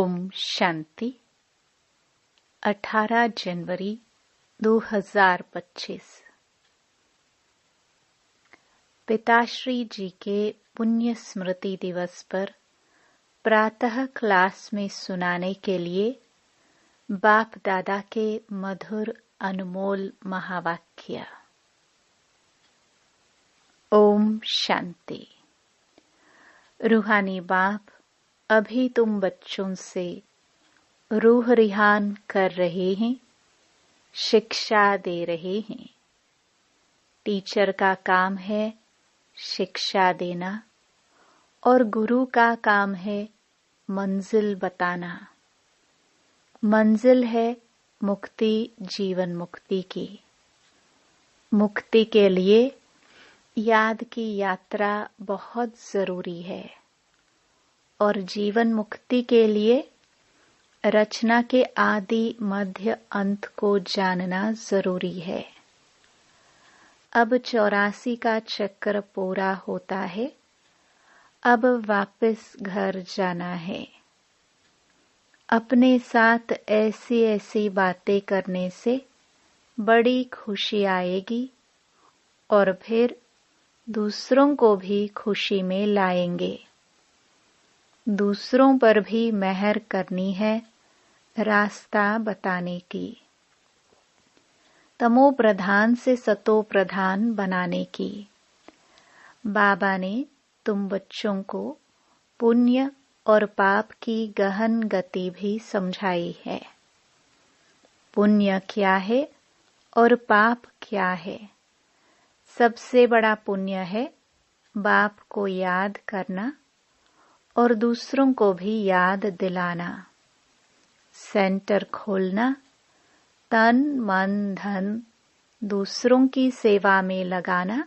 ओम शांति। 18 जनवरी 2025। पिताश्री जी के पुण्य स्मृति दिवस पर प्रातः क्लास में सुनाने के लिए बाप दादा के मधुर अनमोल महावाक्य। ओम शांति। रूहानी बाप अभी तुम बच्चों से रूह रिहान कर रहे हैं, शिक्षा दे रहे हैं। टीचर का काम है शिक्षा देना और गुरु का काम है मंजिल बताना। मंजिल है मुक्ति, जीवन मुक्ति की। मुक्ति के लिए याद की यात्रा बहुत जरूरी है और जीवन मुक्ति के लिए रचना के आदि मध्य अंत को जानना जरूरी है। अब 84 का चक्र पूरा होता है। अब वापस घर जाना है। अपने साथ ऐसी ऐसी बातें करने से बड़ी खुशी आएगी और फिर दूसरों को भी खुशी में लाएंगे। दूसरों पर भी मेहर करनी है, रास्ता बताने की। तमो प्रधान से सतो प्रधान बनाने की। बाबा ने तुम बच्चों को पुण्य और पाप की गहन गति भी समझाई है। पुण्य क्या है और पाप क्या है? सबसे बड़ा पुण्य है बाप को याद करना और दूसरों को भी याद दिलाना। सेंटर खोलना, तन मन धन दूसरों की सेवा में लगाना,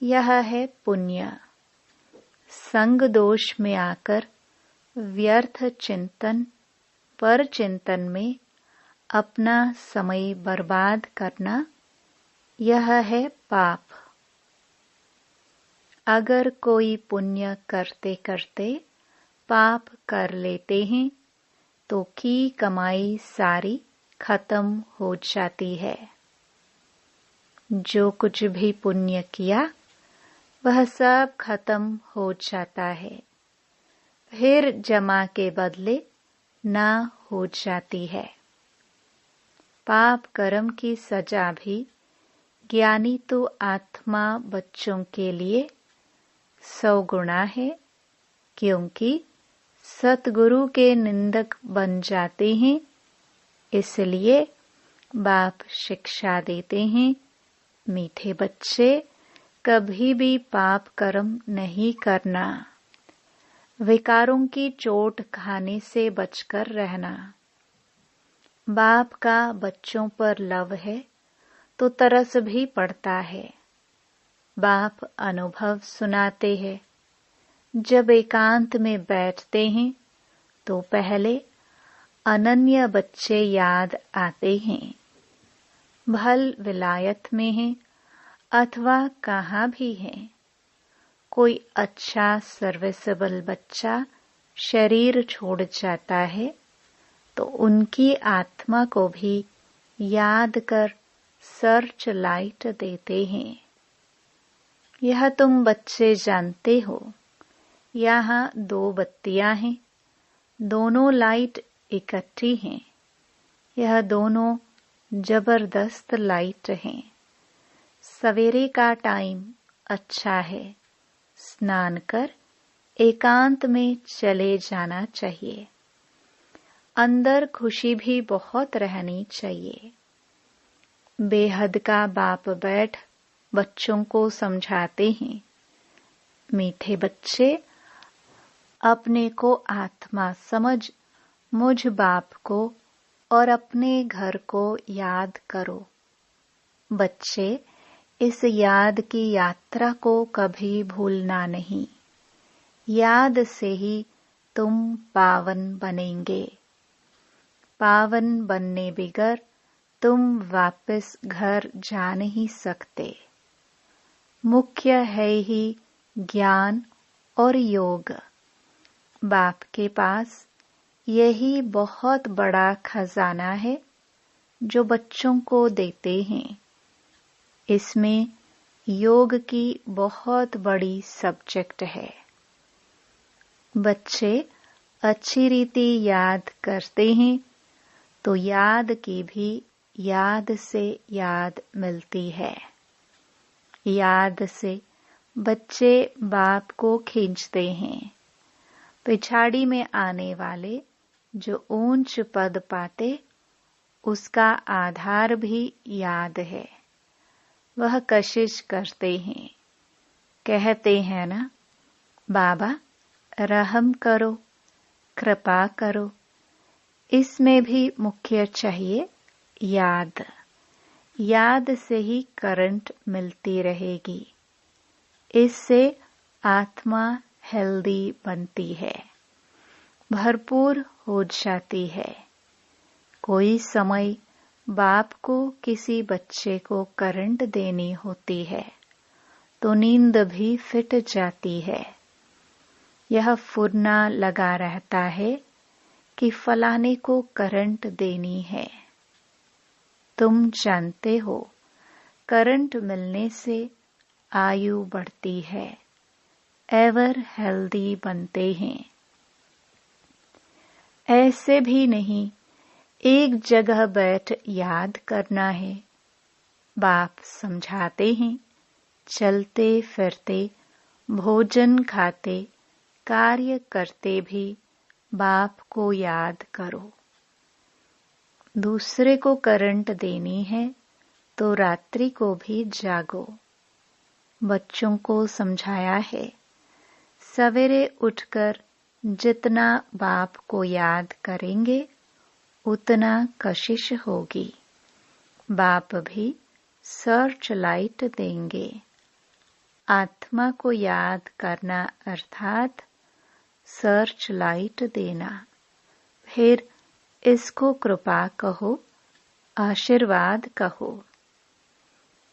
यह है पुण्य। संग दोष में आकर व्यर्थ चिंतन पर चिंतन में अपना समय बर्बाद करना, यह है पाप। अगर कोई पुण्य करते करते पाप कर लेते हैं तो की कमाई सारी खत्म हो जाती है। जो कुछ भी पुण्य किया वह सब खत्म हो जाता है, फिर जमा के बदले ना हो जाती है। पाप कर्म की सजा भी ज्ञानी तो आत्मा बच्चों के लिए 100 गुना है, क्योंकि सतगुरु के निंदक बन जाते हैं। इसलिए बाप शिक्षा देते हैं, मीठे बच्चे कभी भी पाप कर्म नहीं करना। विकारों की चोट खाने से बचकर रहना। बाप का बच्चों पर लव है तो तरस भी पड़ता है। बाप अनुभव सुनाते हैं। जब एकांत में बैठते हैं तो पहले अनन्य बच्चे याद आते हैं। भल विलायत में हैं अथवा कहाँ भी हैं। कोई अच्छा सर्विसेबल बच्चा शरीर छोड़ जाता है तो उनकी आत्मा को भी याद कर सर्च लाइट देते हैं। यह तुम बच्चे जानते हो, यहाँ 2 बत्तियां हैं, दोनों लाइट इकट्ठी हैं। यह दोनों जबरदस्त लाइट हैं। सवेरे का टाइम अच्छा है। स्नान कर एकांत में चले जाना चाहिए। अंदर खुशी भी बहुत रहनी चाहिए। बेहद का बाप बैठ बच्चों को समझाते हैं, मीठे बच्चे अपने को आत्मा समझ मुझ बाप को और अपने घर को याद करो। बच्चे इस याद की यात्रा को कभी भूलना नहीं। याद से ही तुम पावन बनेंगे। पावन बनने बिगर तुम वापस घर जा नहीं सकते। मुख्य है ही ज्ञान और योग। बाप के पास यही बहुत बड़ा खजाना है जो बच्चों को देते हैं। इसमें योग की बहुत बड़ी सब्जेक्ट है। बच्चे अच्छी रीति याद करते हैं तो याद की भी याद से याद मिलती है। याद से बच्चे बाप को खींचते हैं। पिछाड़ी में आने वाले जो ऊंच पद पाते, उसका आधार भी याद है। वह कशिश करते हैं, कहते हैं ना, बाबा रहम करो, कृपा करो। इसमें भी मुख्य चाहिए याद। याद से ही करंट मिलती रहेगी। इससे आत्मा हेल्दी बनती है, भरपूर हो जाती है। कोई समय बाप को किसी बच्चे को करंट देनी होती है तो नींद भी फिट जाती है। यह फुरना लगा रहता है कि फलाने को करंट देनी है। तुम जानते हो, करंट मिलने से आयु बढ़ती है, एवर हेल्दी बनते हैं। ऐसे भी नहीं एक जगह बैठ याद करना है। बाप समझाते हैं, चलते फिरते, भोजन खाते, कार्य करते भी बाप को याद करो। दूसरे को करंट देनी है तो रात्रि को भी जागो। बच्चों को समझाया है, सवेरे उठकर जितना बाप को याद करेंगे उतना कशिश होगी। बाप भी सर्च लाइट देंगे। आत्मा को याद करना अर्थात सर्च लाइट देना। फिर इसको कृपा कहो, आशीर्वाद कहो।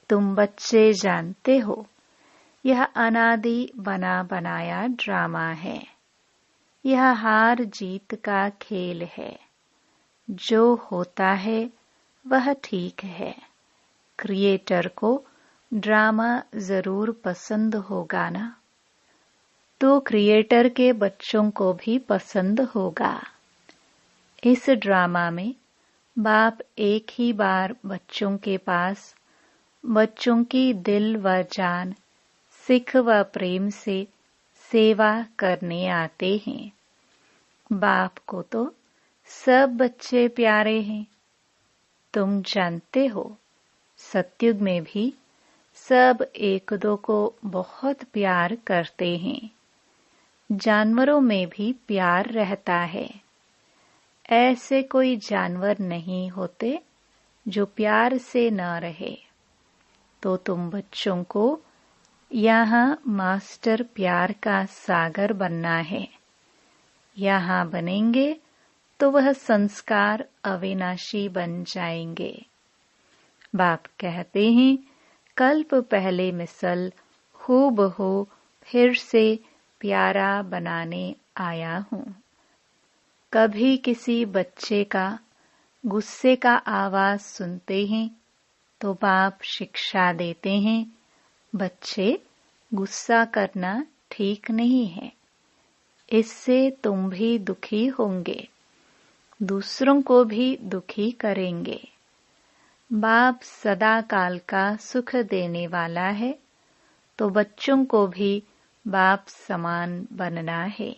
तुम बच्चे जानते हो, यह अनादि बना बनाया ड्रामा है। यह हार जीत का खेल है। जो होता है वह ठीक है। क्रिएटर को ड्रामा जरूर पसंद होगा ना, तो क्रिएटर के बच्चों को भी पसंद होगा। इस ड्रामा में बाप एक ही बार बच्चों के पास बच्चों की दिल व जान, सिख व प्रेम से सेवा करने आते हैं। बाप को तो सब बच्चे प्यारे हैं। तुम जानते हो, सतयुग में भी सब एक दो को बहुत प्यार करते हैं। जानवरों में भी प्यार रहता है। ऐसे कोई जानवर नहीं होते जो प्यार से न रहे। तो तुम बच्चों को यहाँ मास्टर प्यार का सागर बनना है। यहाँ बनेंगे तो वह संस्कार अविनाशी बन जाएंगे। बाप कहते हैं, कल्प पहले मिसल हूबहू फिर से प्यारा बनाने आया हूँ। कभी किसी बच्चे का गुस्से का आवाज सुनते हैं तो बाप शिक्षा देते हैं, बच्चे गुस्सा करना ठीक नहीं है। इससे तुम भी दुखी होंगे, दूसरों को भी दुखी करेंगे। बाप सदा काल का सुख देने वाला है, तो बच्चों को भी बाप समान बनना है।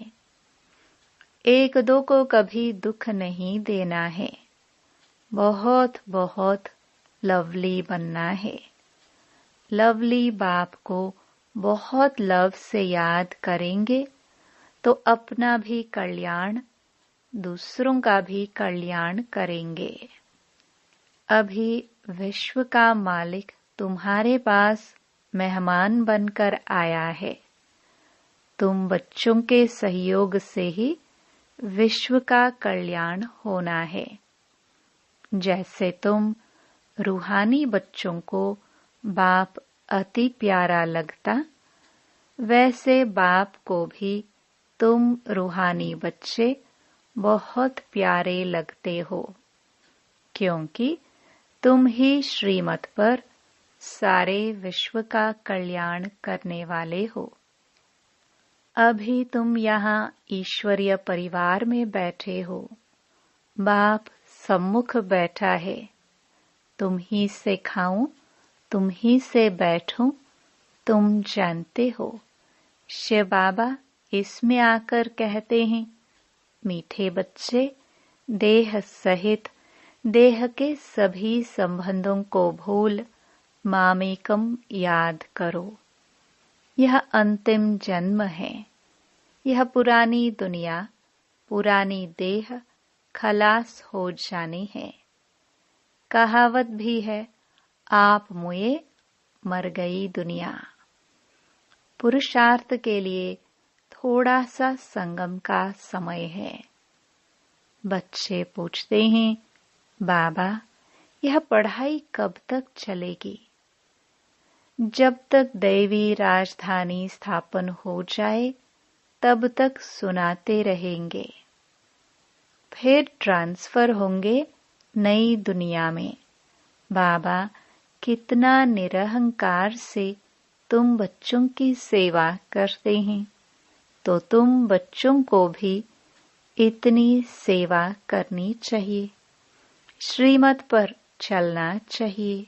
एक दो को कभी दुख नहीं देना है। बहुत बहुत लवली बनना है। लवली बाप को बहुत लव से याद करेंगे तो अपना भी कल्याण, दूसरों का भी कल्याण करेंगे। अभी विश्व का मालिक तुम्हारे पास मेहमान बनकर आया है। तुम बच्चों के सहयोग से ही विश्व का कल्याण होना है। जैसे तुम रूहानी बच्चों को बाप अति प्यारा लगता, वैसे बाप को भी तुम रूहानी बच्चे बहुत प्यारे लगते हो, क्योंकि तुम ही श्रीमत पर सारे विश्व का कल्याण करने वाले हो। अभी तुम यहाँ ईश्वरीय परिवार में बैठे हो। बाप सम्मुख बैठा है। तुम ही से खाऊं, तुम ही से बैठूं, तुम जानते हो। शिव बाबा इसमें आकर कहते हैं, मीठे बच्चे, देह सहित देह के सभी संबंधों को भूल मामेकम याद करो। यह अंतिम जन्म है। यह पुरानी दुनिया, पुरानी देह खलास हो जानी है। कहावत भी है, आप मुए मर गई दुनिया। पुरुषार्थ के लिए थोड़ा सा संगम का समय है। बच्चे पूछते हैं, बाबा यह पढ़ाई कब तक चलेगी? जब तक दैवी राजधानी स्थापन हो जाए तब तक सुनाते रहेंगे। फिर ट्रांसफर होंगे नई दुनिया में। बाबा कितना निरहंकार से तुम बच्चों की सेवा करते हैं, तो तुम बच्चों को भी इतनी सेवा करनी चाहिए। श्रीमत पर चलना चाहिए।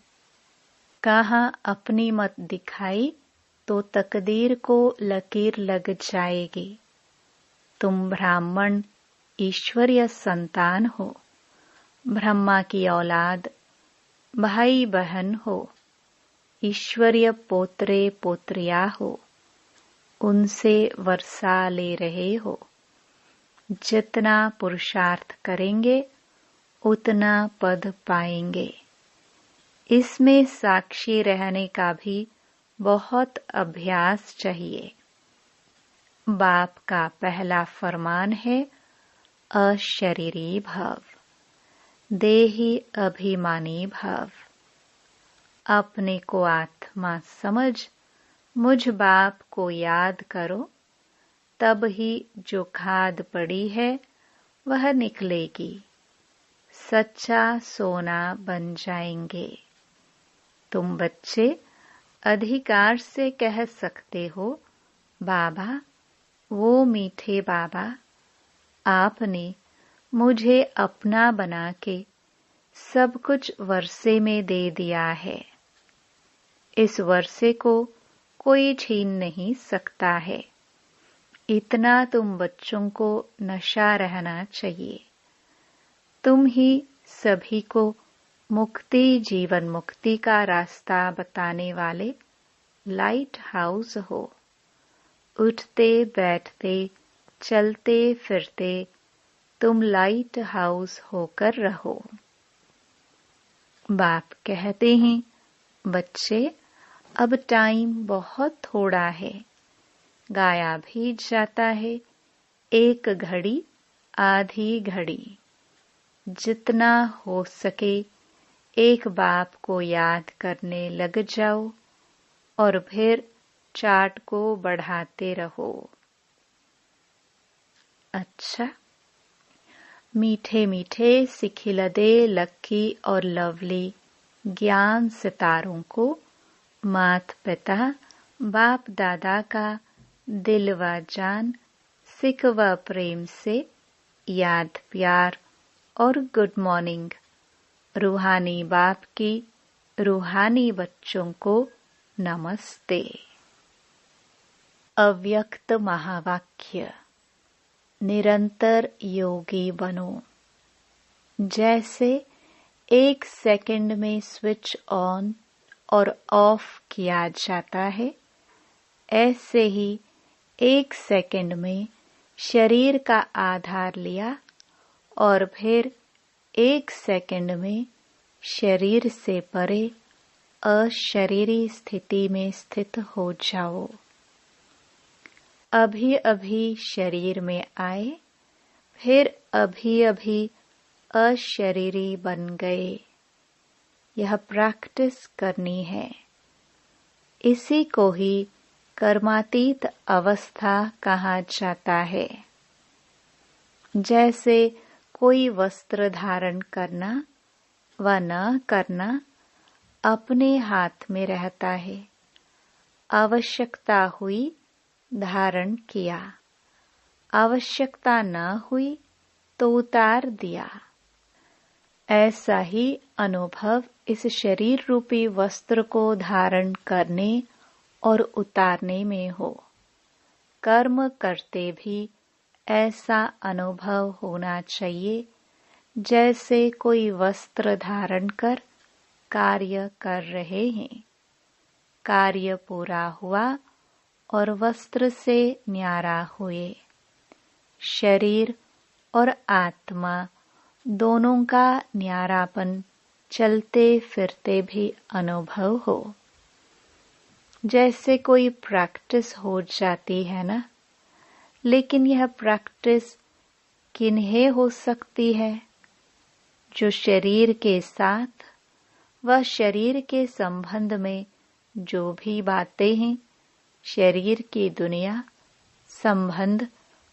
कहाँ अपनी मत दिखाई तो तकदीर को लकीर लग जाएगी। तुम ब्राह्मण ईश्वरीय संतान हो, ब्रह्मा की औलाद, भाई बहन हो, ईश्वरीय पोत्रे पोत्रिया हो, उनसे वर्षा ले रहे हो। जितना पुरुषार्थ करेंगे उतना पद पाएंगे। इसमें साक्षी रहने का भी बहुत अभ्यास चाहिए। बाप का पहला फरमान है, अशरीरी भव, देही अभिमानी भव। अपने को आत्मा समझ मुझ बाप को याद करो, तब ही जो खाद पड़ी है वह निकलेगी। सच्चा सोना बन जाएंगे। तुम बच्चे अधिकार से कह सकते हो, बाबा वो मीठे बाबा, आपने मुझे अपना बना के सब कुछ वर्षे में दे दिया है। इस वर्षे को कोई छीन नहीं सकता है। इतना तुम बच्चों को नशा रहना चाहिए। तुम ही सभी को मुक्ति जीवन मुक्ति का रास्ता बताने वाले लाइट हाउस हो। उठते बैठते चलते फिरते तुम लाइट हाउस होकर रहो। बाप कहते हैं, बच्चे अब टाइम बहुत थोड़ा है, गाया भी जाता है। एक घड़ी आधी घड़ी। जितना हो सके एक बाप को याद करने लग जाओ और फिर चार्ट को बढ़ाते रहो। अच्छा, मीठे मीठे सिखिलदे लक्की और लवली ज्ञान सितारों को मात पिता बाप दादा का दिल व जान सिक व प्रेम से याद प्यार और गुड मॉर्निंग। रूहानी बाप की रूहानी बच्चों को नमस्ते। अव्यक्त महावाक्य, निरंतर योगी बनो। जैसे 1 सेकंड में स्विच ऑन और ऑफ किया जाता है, ऐसे ही 1 सेकंड में शरीर का आधार लिया और फिर 1 सेकंड में शरीर से परे अशरीरी स्थिति में स्थित हो जाओ। अभी अभी शरीर में आए, फिर अभी अभी अशरीरी बन गए। यह प्रैक्टिस करनी है। इसी को ही कर्मातीत अवस्था कहा जाता है। जैसे कोई वस्त्र धारण करना व न करना अपने हाथ में रहता है। आवश्यकता हुई धारण किया, आवश्यकता न हुई तो उतार दिया। ऐसा ही अनुभव इस शरीर रूपी वस्त्र को धारण करने और उतारने में हो। कर्म करते भी ऐसा अनुभव होना चाहिए जैसे कोई वस्त्र धारण कर कार्य कर रहे हैं। कार्य पूरा हुआ और वस्त्र से न्यारा हुए। शरीर और आत्मा दोनों का न्यारापन चलते फिरते भी अनुभव हो। जैसे कोई प्रैक्टिस हो जाती है ना, लेकिन यह प्रैक्टिस किन्हें हो सकती है? जो शरीर के साथ व शरीर के संबंध में जो भी बातें हैं, शरीर की दुनिया, संबंध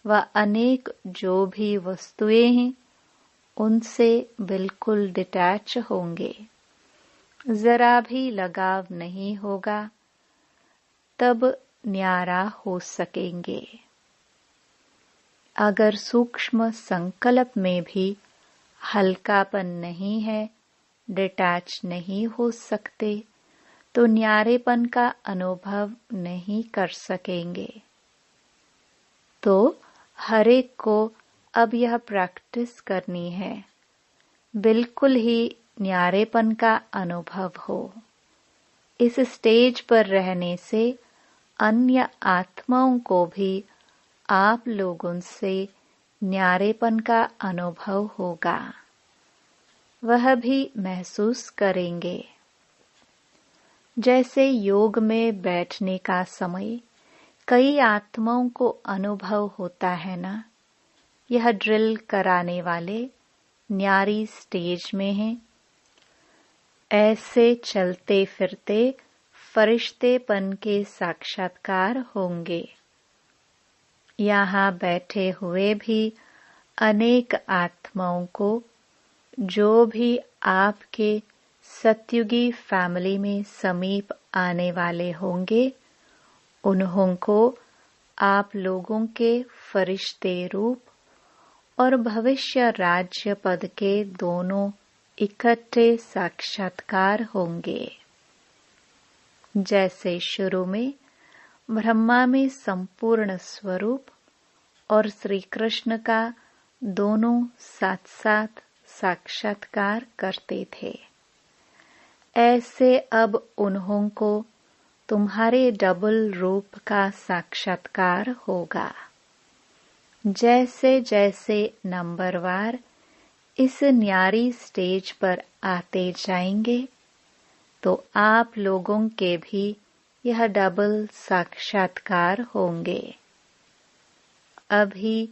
व अनेक जो भी वस्तुएं हैं, उनसे बिल्कुल डिटैच होंगे। जरा भी लगाव नहीं होगा, तब न्यारा हो सकेंगे। अगर सूक्ष्म संकल्प में भी हल्कापन नहीं है, डिटैच नहीं हो सकते, तो न्यारेपन का अनुभव नहीं कर सकेंगे। तो हर एक को अब यह प्रैक्टिस करनी है, बिल्कुल ही न्यारेपन का अनुभव हो। इस स्टेज पर रहने से अन्य आत्माओं को भी आप लोगों से न्यारेपन का अनुभव होगा, वह भी महसूस करेंगे। जैसे योग में बैठने का समय कई आत्माओं को अनुभव होता है ना, यह ड्रिल कराने वाले न्यारी स्टेज में हैं। ऐसे चलते फिरते फरिश्तेपन के साक्षात्कार होंगे। यहाँ बैठे हुए भी अनेक आत्माओं को, जो भी आपके सतयुगी फैमिली में समीप आने वाले होंगे, उन्हों को आप लोगों के फरिश्ते रूप और भविष्य राज्य पद के दोनों इकट्ठे साक्षात्कार होंगे। जैसे शुरू में ब्रह्मा में संपूर्ण स्वरूप और श्री कृष्ण का दोनों साथ साथ साक्षात्कार करते थे, ऐसे अब उन्हों को तुम्हारे डबल रूप का साक्षात्कार होगा। जैसे जैसे नंबरवार इस न्यारी स्टेज पर आते जाएंगे, तो आप लोगों के भी यह डबल साक्षात्कार होंगे। अभी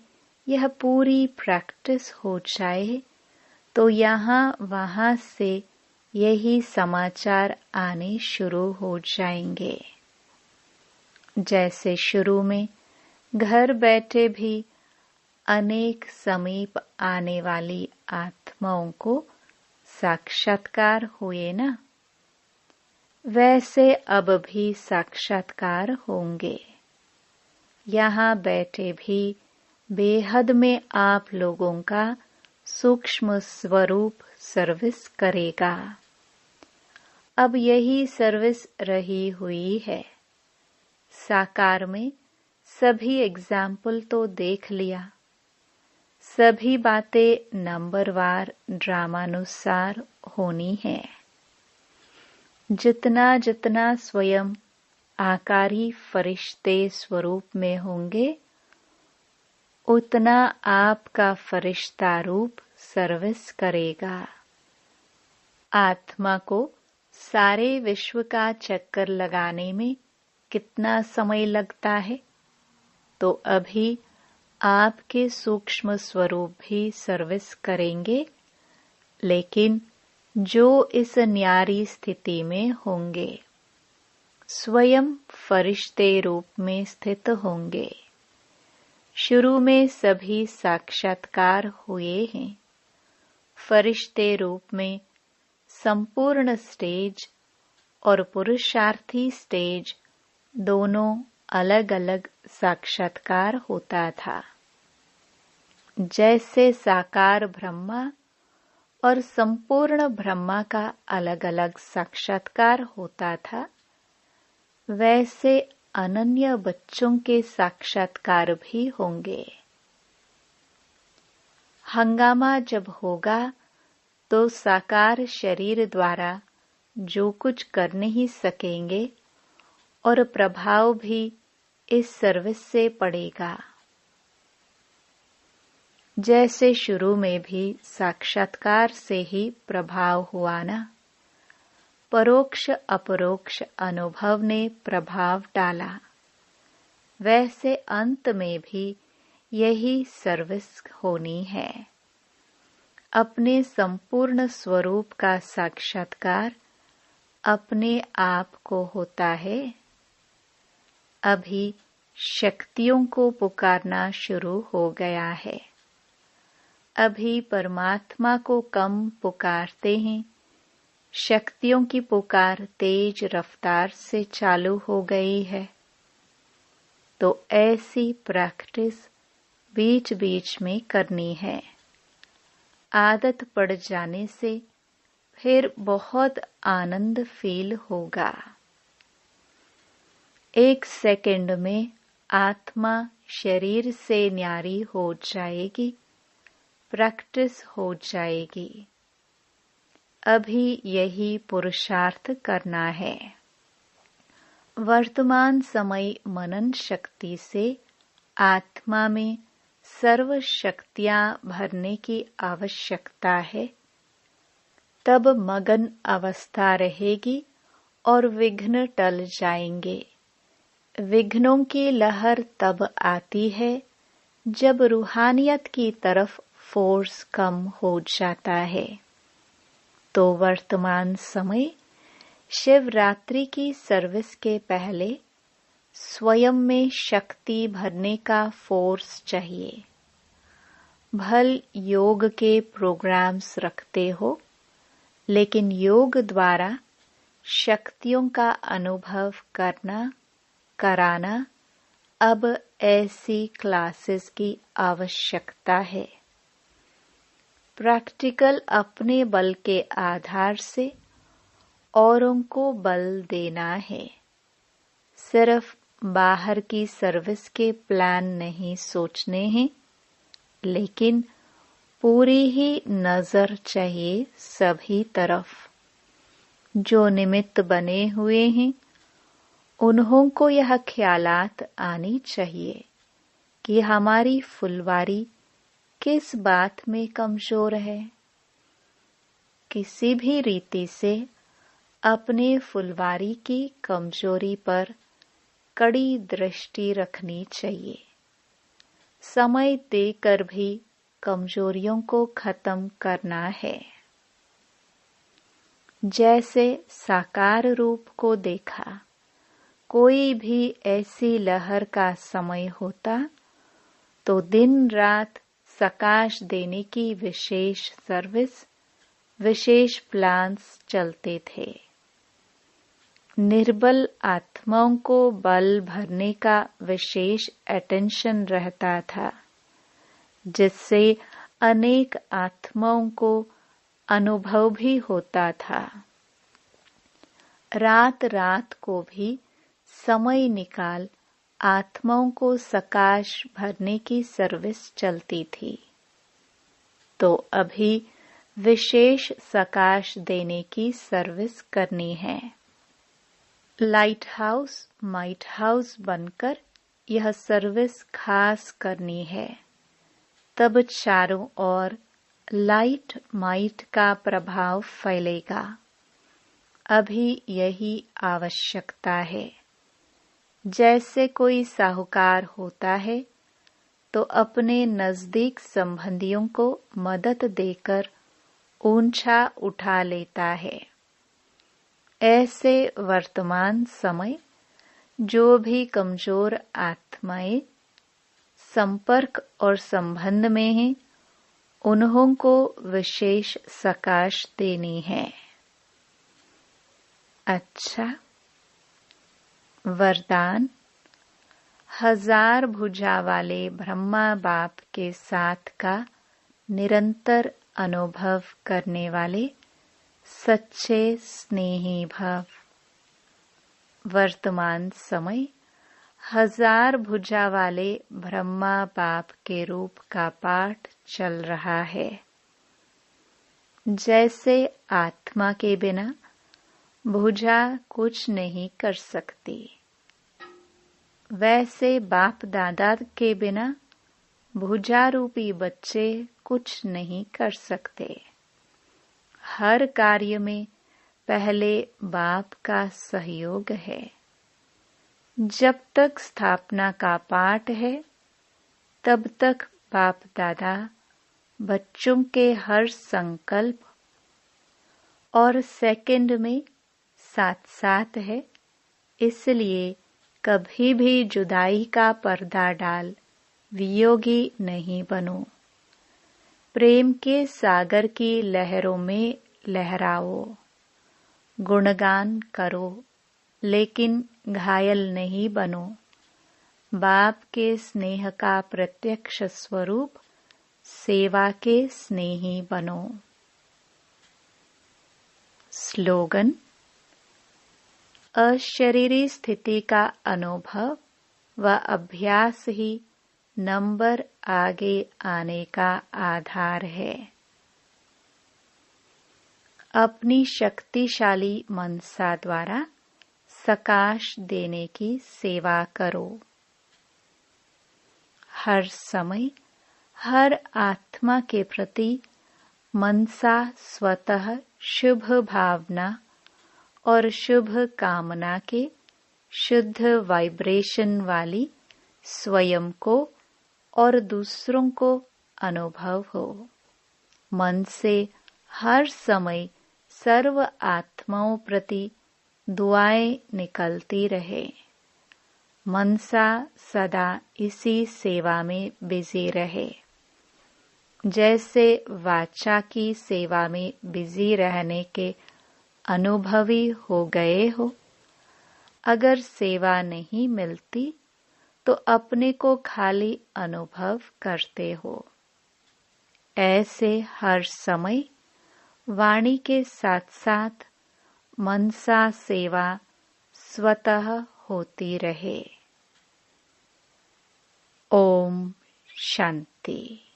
यह पूरी प्रैक्टिस हो जाए तो यहाँ वहाँ से यही समाचार आने शुरू हो जाएंगे। जैसे शुरू में घर बैठे भी अनेक समीप आने वाली आत्माओं को साक्षात्कार हुए ना, वैसे अब भी साक्षात्कार होंगे। यहाँ बैठे भी बेहद में आप लोगों का सूक्ष्म स्वरूप सर्विस करेगा। अब यही सर्विस रही हुई है। साकार में सभी एग्जाम्पल तो देख लिया, सभी बातें नंबरवार ड्रामानुसार होनी है। जितना जितना स्वयं आकारी फरिश्ते स्वरूप में होंगे, उतना आपका फरिश्ता रूप सर्विस करेगा। आत्मा को सारे विश्व का चक्कर लगाने में कितना समय लगता है, तो अभी आपके सूक्ष्म स्वरूप भी सर्विस करेंगे, लेकिन जो इस न्यारी स्थिति में होंगे, स्वयं फरिश्ते रूप में स्थित होंगे। शुरू में सभी साक्षात्कार हुए हैं। फरिश्ते रूप में संपूर्ण स्टेज और पुरुषार्थी स्टेज दोनों अलग अलग साक्षात्कार होता था। जैसे साकार ब्रह्मा और संपूर्ण ब्रह्मा का अलग अलग साक्षात्कार होता था, वैसे अनन्य बच्चों के साक्षात्कार भी होंगे। हंगामा जब होगा तो साकार शरीर द्वारा जो कुछ कर नहीं सकेंगे और प्रभाव भी इस सर्विस से पड़ेगा। जैसे शुरू में भी साक्षात्कार से ही प्रभाव हुआ ना, परोक्ष अपरोक्ष अनुभव ने प्रभाव डाला, वैसे अंत में भी यही सर्विस होनी है। अपने संपूर्ण स्वरूप का साक्षात्कार अपने आप को होता है। अभी शक्तियों को पुकारना शुरू हो गया है। अभी परमात्मा को कम पुकारते हैं। शक्तियों की पुकार तेज रफ्तार से चालू हो गई है। तो ऐसी प्रैक्टिस बीच बीच में करनी है। आदत पड़ जाने से फिर बहुत आनंद फील होगा। 1 सेकंड में आत्मा शरीर से न्यारी हो जाएगी, प्रैक्टिस हो जाएगी। अभी यही पुरुषार्थ करना है। वर्तमान समय मनन शक्ति से आत्मा में सर्व शक्तियां भरने की आवश्यकता है। तब मगन अवस्था रहेगी और विघ्न टल जाएंगे। विघ्नों की लहर तब आती है जब रूहानियत की तरफ फोर्स कम हो जाता है। तो वर्तमान समय शिवरात्रि की सर्विस के पहले स्वयं में शक्ति भरने का फोर्स चाहिए। भल योग के प्रोग्राम्स रखते हो, लेकिन योग द्वारा शक्तियों का अनुभव करना, कराना, अब ऐसी क्लासेस की आवश्यकता है। प्रैक्टिकल अपने बल के आधार से औरों को बल देना है। सिर्फ बाहर की सर्विस के प्लान नहीं सोचने हैं, लेकिन पूरी ही नजर चाहिए सभी तरफ। जो निमित्त बने हुए हैं, उन्हों को यह ख्यालात आनी चाहिए कि हमारी फुलवारी किस बात में कमजोर है। किसी भी रीति से अपने फुलवारी की कमजोरी पर कड़ी दृष्टि रखनी चाहिए। समय देकर भी कमजोरियों को खत्म करना है। जैसे साकार रूप को देखा, कोई भी ऐसी लहर का समय होता तो दिन रात सकाश देने की विशेष सर्विस, विशेष प्लान्स चलते थे। निर्बल आत्माओं को बल भरने का विशेष अटेंशन रहता था, जिससे अनेक आत्माओं को अनुभव भी होता था। रात रात को भी समय निकाल आत्माओं को सकाश भरने की सर्विस चलती थी। तो अभी विशेष सकाश देने की सर्विस करनी है। लाइट हाउस, माइट हाउस बनकर यह सर्विस खास करनी है। तब चारों ओर लाइट माइट का प्रभाव फैलेगा। अभी यही आवश्यकता है। जैसे कोई साहूकार होता है तो अपने नजदीक संबंधियों को मदद देकर ऊंचा उठा लेता है। ऐसे वर्तमान समय जो भी कमजोर आत्माएं संपर्क और संबंध में हैं, उन्हों को विशेष सकाश देनी है। अच्छा, वरदान। 1000 भुजा वाले ब्रह्मा बाप के साथ का निरंतर अनुभव करने वाले सच्चे स्नेही भव। वर्तमान समय 1000 भुजा वाले ब्रह्मा बाप के रूप का पाठ चल रहा है। जैसे आत्मा के बिना भुजा कुछ नहीं कर सकती, वैसे बाप दादा के बिना भुजा रूपी बच्चे कुछ नहीं कर सकते। हर कार्य में पहले बाप का सहयोग है। जब तक स्थापना का पाठ है, तब तक बाप दादा बच्चों के हर संकल्प और सेकंड में साथ साथ है। इसलिए कभी भी जुदाई का पर्दा डाल वियोगी नहीं बनो। प्रेम के सागर की लहरों में लहराओ। गुणगान करो, लेकिन घायल नहीं बनो। बाप के स्नेह का प्रत्यक्ष स्वरूप सेवा के स्नेही बनो। स्लोगन। अशरीरी स्थिति का अनुभव व अभ्यास ही नंबर आगे आने का आधार है। अपनी शक्तिशाली मनसा द्वारा सकाश देने की सेवा करो। हर समय हर आत्मा के प्रति मनसा स्वतः शुभ भावना और शुभ कामना के शुद्ध वाइब्रेशन वाली स्वयं को और दूसरों को अनुभव हो। मन से हर समय सर्व आत्माओं प्रति दुआएं निकलती रहे। मनसा सदा इसी सेवा में बिजी रहे। जैसे वाचा की सेवा में बिजी रहने के अनुभवी हो गए हो। अगर सेवा नहीं मिलती तो अपने को खाली अनुभव करते हो। ऐसे हर समय वाणी के साथ साथ मनसा सेवा स्वतः होती रहे। ओम शांति।